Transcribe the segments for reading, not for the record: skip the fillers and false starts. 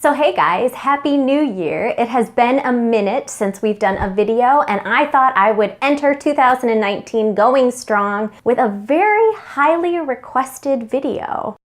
So hey guys, Happy New Year. It has been a minute since we've done a video and I thought I would enter 2019 going strong with a very highly requested video.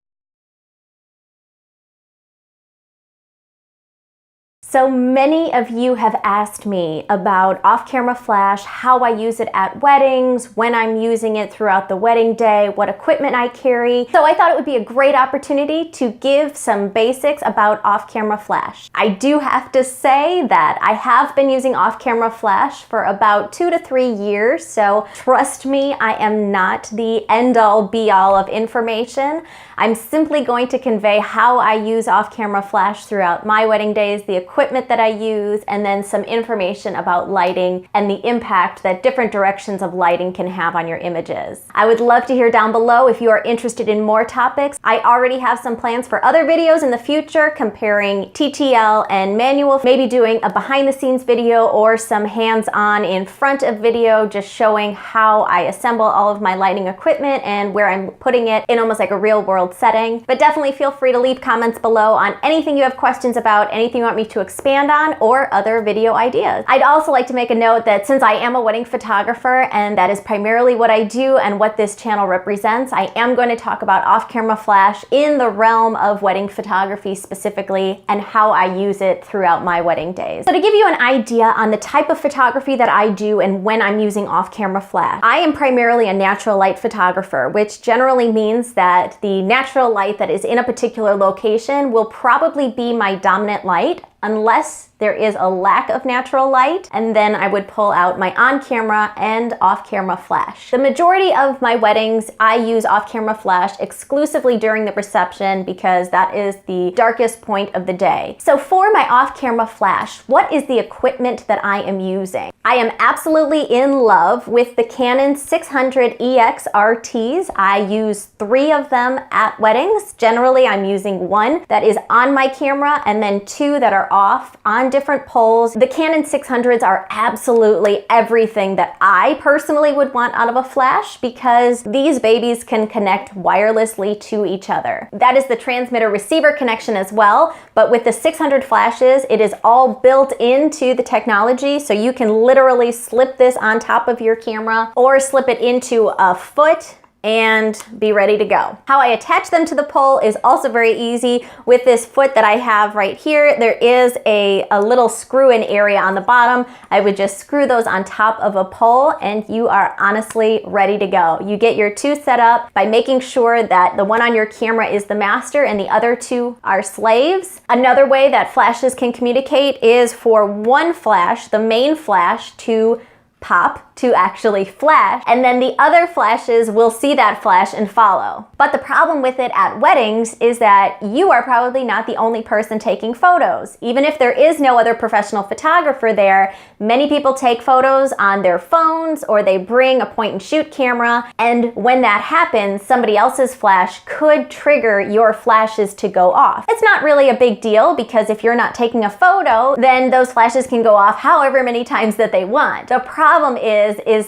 So many of you have asked me about off-camera flash, how I use it at weddings, when I'm using it throughout the wedding day, what equipment I carry. So I thought it would be a great opportunity to give some basics about off-camera flash. I do have to say that I have been using off-camera flash for about 2 to 3 years, so trust me, I am not the end-all be-all of information. I'm simply going to convey how I use off-camera flash throughout my wedding days, the equipment that I use, and then some information about lighting and the impact that different directions of lighting can have on your images. I would love to hear down below if you are interested in more topics. I already have some plans for other videos in the future comparing TTL and manual, maybe doing a behind the scenes video or some hands-on in front of video just showing how I assemble all of my lighting equipment and where I'm putting it in almost like a real world setting. But definitely feel free to leave comments below on anything you have questions about, anything you want me to expand on, or other video ideas. I'd also like to make a note that since I am a wedding photographer and that is primarily what I do and what this channel represents, I am going to talk about off-camera flash in the realm of wedding photography specifically and how I use it throughout my wedding days. So to give you an idea on the type of photography that I do and when I'm using off-camera flash, I am primarily a natural light photographer, which generally means that the natural light that is in a particular location will probably be my dominant light unless there is a lack of natural light, and then I would pull out my on-camera and off-camera flash. The majority of my weddings, I use off-camera flash exclusively during the reception because that is the darkest point of the day. So for my off-camera flash, what is the equipment that I am using? I am absolutely in love with the Canon 600EX RTs. I use 3 of them at weddings. Generally, I'm using 1 that is on my camera and then 2 that are off on different poles. The Canon 600s are absolutely everything that I personally would want out of a flash because these babies can connect wirelessly to each other. That is the transmitter-receiver connection as well, but with the 600 flashes, it is all built into the technology, so you can literally slip this on top of your camera or slip it into a foot and be ready to go. How I attach them to the pole is also very easy. With this foot that I have right here, there is a little screw-in area on the bottom. I would just screw those on top of a pole and you are honestly ready to go. You get your 2 set up by making sure that the one on your camera is the master and the other 2 are slaves. Another way that flashes can communicate is for one flash, the main flash, to pop to actually flash, and then the other flashes will see that flash and follow. But the problem with it at weddings is that you are probably not the only person taking photos. Even if there is no other professional photographer there, many people take photos on their phones or they bring a point and shoot camera, and when that happens, somebody else's flash could trigger your flashes to go off. It's not really a big deal because if you're not taking a photo, then those flashes can go off however many times that they want. The problem is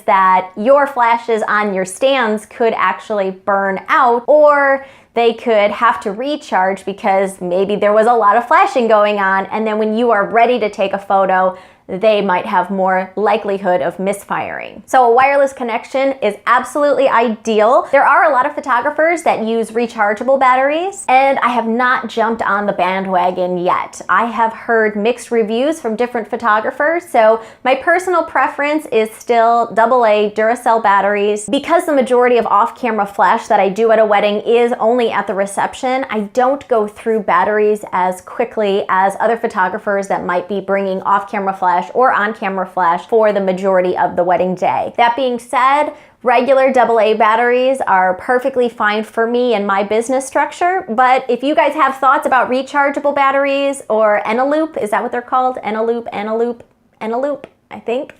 that your flashes on your stands could actually burn out, or they could have to recharge because maybe there was a lot of flashing going on, and then when you are ready to take a photo, they might have more likelihood of misfiring. So a wireless connection is absolutely ideal. There are a lot of photographers that use rechargeable batteries, and I have not jumped on the bandwagon yet. I have heard mixed reviews from different photographers, so my personal preference is still AA Duracell batteries. Because the majority of off-camera flash that I do at a wedding is only at the reception, I don't go through batteries as quickly as other photographers that might be bringing off-camera flash or on-camera flash for the majority of the wedding day. That being said, regular AA batteries are perfectly fine for me and my business structure, but if you guys have thoughts about rechargeable batteries or Eneloop, is that what they're called? Eneloop, I think.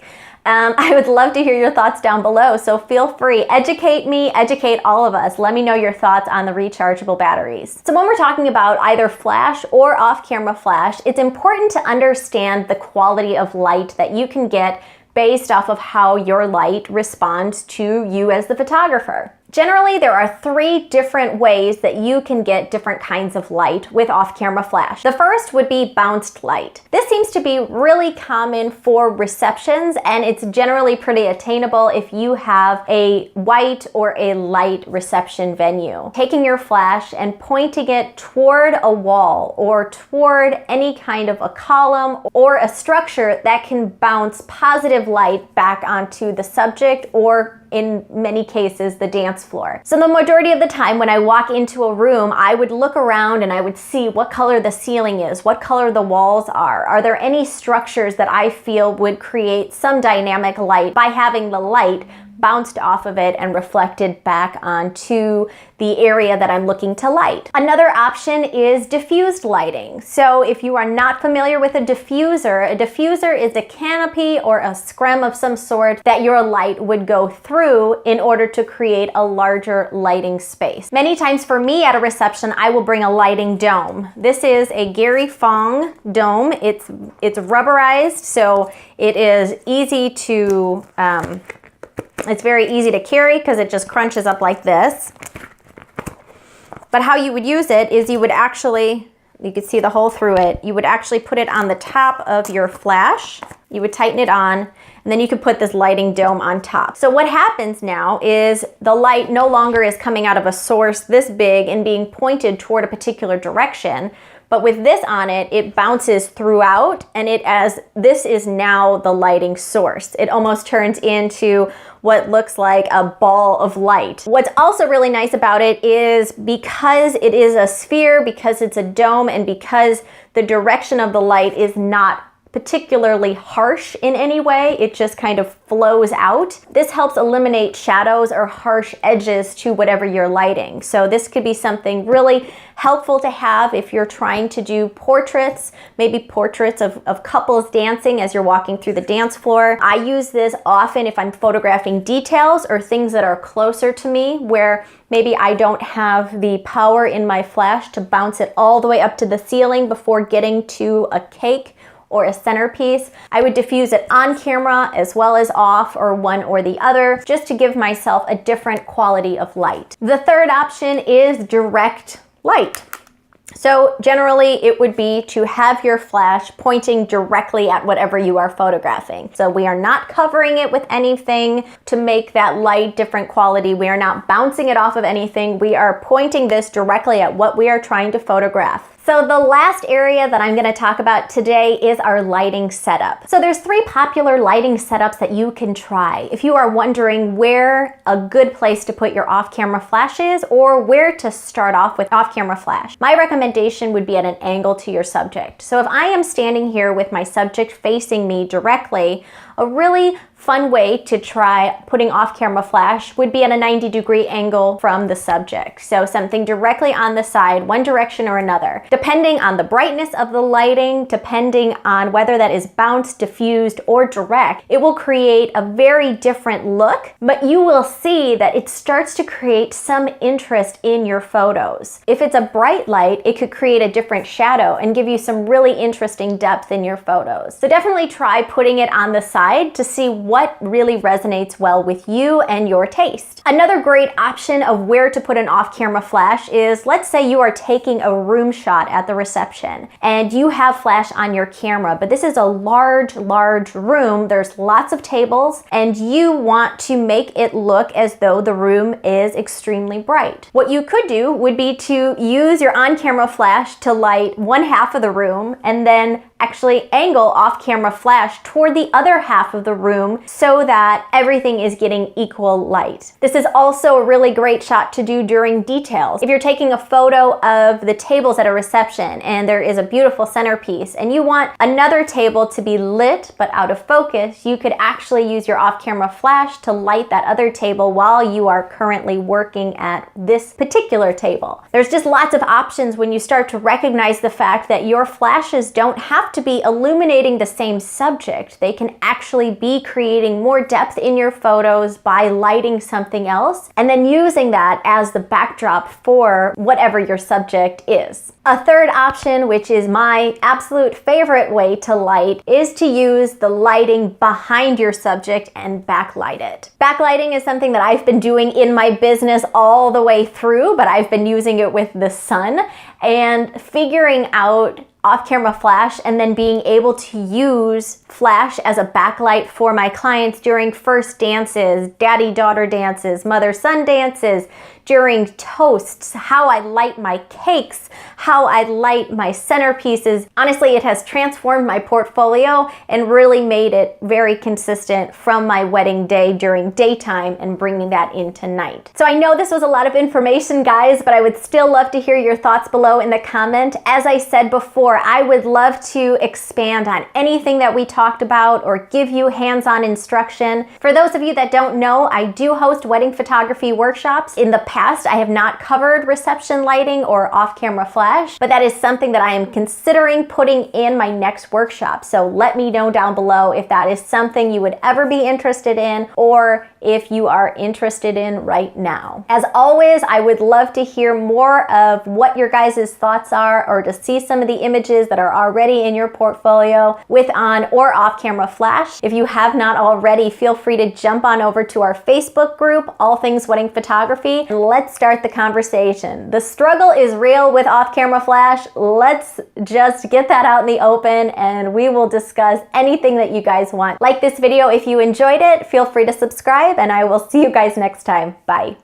I would love to hear your thoughts down below, so feel free. Educate me, educate all of us. Let me know your thoughts on the rechargeable batteries. So when we're talking about either flash or off-camera flash, it's important to understand the quality of light that you can get based off of how your light responds to you as the photographer. Generally, there are 3 different ways that you can get different kinds of light with off-camera flash. The first would be bounced light. This seems to be really common for receptions, and it's generally pretty attainable if you have a white or a light reception venue. Taking your flash and pointing it toward a wall or toward any kind of a column or a structure that can bounce positive light back onto the subject, or in many cases, the dance floor. So the majority of the time when I walk into a room, I would look around and I would see what color the ceiling is, what color the walls are. Are there any structures that I feel would create some dynamic light by having the light bounced off of it and reflected back onto the area that I'm looking to light. Another option is diffused lighting. So if you are not familiar with a diffuser is a canopy or a screen of some sort that your light would go through in order to create a larger lighting space. Many times for me at a reception, I will bring a lighting dome. This is a Gary Fong dome. It's rubberized, so it is easy to it's very easy to carry because it just crunches up like this. But how you would use it is you could see the hole through it. You would actually put it on the top of your flash. You would tighten it on, and then you could put this lighting dome on top. So what happens now is the light no longer is coming out of a source this big and being pointed toward a particular direction. But with this on it, it bounces throughout, and this is now the lighting source. It almost turns into what looks like a ball of light. What's also really nice about it is because it is a sphere, because it's a dome, and because the direction of the light is not particularly harsh in any way, it just kind of flows out. This helps eliminate shadows or harsh edges to whatever you're lighting. So this could be something really helpful to have if you're trying to do portraits, maybe portraits of couples dancing as you're walking through the dance floor. I use this often if I'm photographing details or things that are closer to me, where maybe I don't have the power in my flash to bounce it all the way up to the ceiling before getting to a cake or a centerpiece. I would diffuse it on camera as well as off, or one or the other, just to give myself a different quality of light. The third option is direct light. So generally it would be to have your flash pointing directly at whatever you are photographing. So we are not covering it with anything to make that light different quality. We are not bouncing it off of anything. We are pointing this directly at what we are trying to photograph. So the last area that I'm going to talk about today is our lighting setup. So there's 3 popular lighting setups that you can try if you are wondering where a good place to put your off-camera flash is, or where to start off with off-camera flash. My recommendation would be at an angle to your subject. So if I am standing here with my subject facing me directly, a really fun way to try putting off-camera flash would be at a 90-degree angle from the subject. So something directly on the side, one direction or another. Depending on the brightness of the lighting, depending on whether that is bounced, diffused, or direct, it will create a very different look, but you will see that it starts to create some interest in your photos. If it's a bright light, it could create a different shadow and give you some really interesting depth in your photos. So definitely try putting it on the side to see what really resonates well with you and your taste. Another great option of where to put an off-camera flash is, let's say you are taking a room shot at the reception and you have flash on your camera, but this is a large room. There's lots of tables and you want to make it look as though the room is extremely bright. What you could do would be to use your on-camera flash to light one half of the room and then actually angle off-camera flash toward the other half of the room so that everything is getting equal light. This is also a really great shot to do during details. If you're taking a photo of the tables at a reception and there is a beautiful centerpiece and you want another table to be lit but out of focus, you could actually use your off-camera flash to light that other table while you are currently working at this particular table. There's just lots of options when you start to recognize the fact that your flashes don't have to be illuminating the same subject. They can actually be creating creating more depth in your photos by lighting something else, and then using that as the backdrop for whatever your subject is. A third option, which is my absolute favorite way to light, is to use the lighting behind your subject and backlight it. Backlighting is something that I've been doing in my business all the way through, but I've been using it with the sun, and figuring out off-camera flash and then being able to use flash as a backlight for my clients during first dances, daddy-daughter dances, mother-son dances, during toasts, how I light my cakes, how I light my centerpieces. Honestly, it has transformed my portfolio and really made it very consistent from my wedding day during daytime and bringing that into night. So I know this was a lot of information, guys, but I would still love to hear your thoughts below in the comment. As I said before, I would love to expand on anything that we talked about or give you hands-on instruction. For those of you that don't know, I do host wedding photography workshops. In the past, I have not covered reception lighting or off-camera flash, but that is something that I am considering putting in my next workshop. So let me know down below if that is something you would ever be interested in, or if you are interested in right now. As always, I would love to hear more of what your guys' thoughts are, or to see some of the images that are already in your portfolio with on or off-camera flash. If you have not already, feel free to jump on over to our Facebook group, All Things Wedding Photography, and let's start the conversation. The struggle is real with off-camera flash. Let's just get that out in the open and we will discuss anything that you guys want. Like this video if you enjoyed it, feel free to subscribe, and I will see you guys next time. Bye.